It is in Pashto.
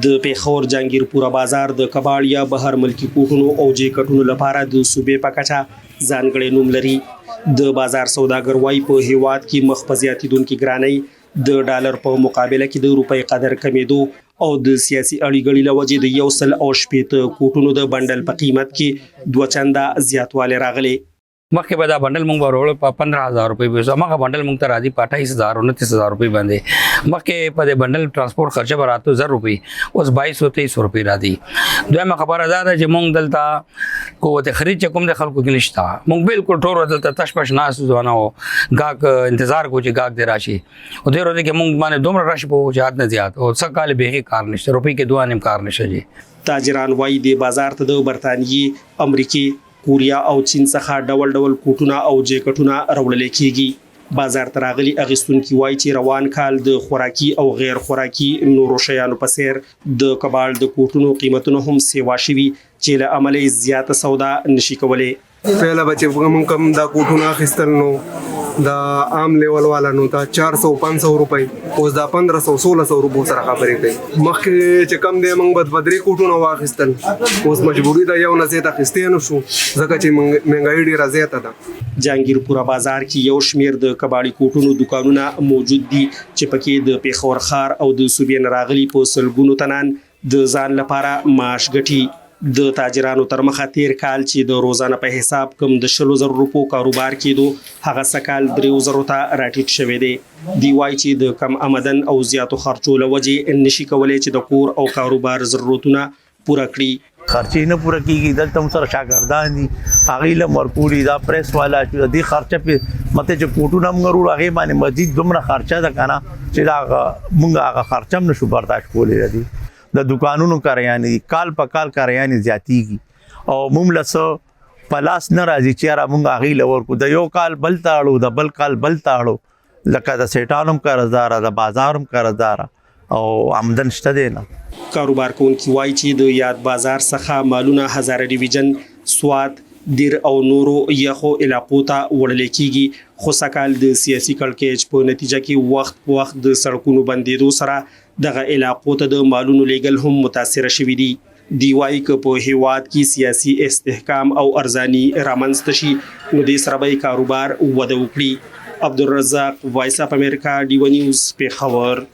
د پیښور جهانگیرپوره بازار د کباړ یا بهر ملکی کوټونو او جیکټونو لپاره د صوبې په کچه ځانګړی نوم لري. د بازار سوداګر وايي په هیواد کې مخ په زیاتیدونکي ګرانۍ، د ډالر په مقابله کې د روپۍ قدر کمیدو او د سیاسي اړیګړې له وجې د 180 کوټونو د بندل په قیمت کې 2 چنده زیاتوالی راغلی. مخکې به دا بندل مونږ ورول په 15000 روپۍ به هغه بندل مونږ ته راځي په 28000 29000 روپۍ باندې. مخکې په دې بندل ترانسپورت خرچه به راته 1000 روپۍ، اوس 2223 روپۍ راځي. دویمه خبره دا ده چې مونږ دلته قوت خرید چې کوم د خلکو کې نشته. مونږ بالکل ټول دلته تش پش ناس ځوانه او گاک انتظار کو چې گاک دی راشي او ډېر ورته کې مونږ باندې دومره رش په جهاد نه زیات او څه کال به کار نشته، روپۍ کې 2 نیم کار نشته. جی تاجران وايي د بازار ته د برتانیې، امریکای، کوریا او چین څخه ډول ډول کوټونه او جیکټونه راوړل کیږي. بازار ته راغلي اغوستونکي وایي چې روان کال د خوراکي او غیر خوراکي نورو شیانو په څیر د کباړ د کوټونو قیمتونه هم سیوا شوي چې له امله یې زیاته سودا نشي کولی. پهله بچې موږ کم دا کوټونه اخیستل نو دا عام لیول والا نو تا 400-500 روپۍ، اوس دا 1500-1600 روپو سره خبرې کوي. مخکې چې کم دی موږ به 2 کوټونه واخیستل، اوس مجبوري ده یو نه زیات اخیستی نه شو ځکه چې مهنګایي ډېره زیاته ده. جهانگیرپوره بازار کې یو شمیر د کباړي کوټونو دکانونه موجود دي چې پکې د پیښور ښار او د صوبې نه راغلي په سلګونو تنان د ځان لپاره معاش ګټي. د تاجرانو تر مخه تیر کال چې د روزانه په حساب کم د 100,000 روپو کاروبار کېدو هغه سکال 3,000 ته راټیټ شوی دی. دی وایي چې د کم آمدن او زیاتو خرچو له وجې نشي کولی چې د کور او کاروبار ضرورتونه پوره کړي. خرچې نه پوره کیږي، دلته هم سره شاګردان دي هغې له ورکوړي دا پریس والا چې دې خرچه پې مته چې کوټونه هم ورو هغې باندې مزید دومره خرچه ده که نه چې دا مونږ هغه خرچه هم نشو برداشت کولی. دي د دکانونو کاریانې دي کال په کال کاریانې زیاتیږي او موږ له څه په لاس نه راځي چې یاره مونږ هغې له ورکو د یو کال بل ته اړو د بل کال بل ته اړو لکه د سیټانو هم قرضداره د بازار هم قرضداره او آمدن شته دی نه. کاروبار کوونکي وایي چې د یاد بازار څخه مالونه هزاره ډیویژن، سوات، دیر او نورو یخو علاقو ته وړل کیږي، خو سکال د سیاسي کړکېچ په نتیجه کې وخت په وخت د سړکونو بندېدو سره دغه علاقو ته د مالونو لیږل هم متاثره شوي دي. دی وایي که په هیواد کې سیاسي استحکام او ارزاني رامنځته شي نو دې سره به کاروبار وده وکړي. عبدالرزاق، وایس اف امریکا، ډیو نیوز، پیښور.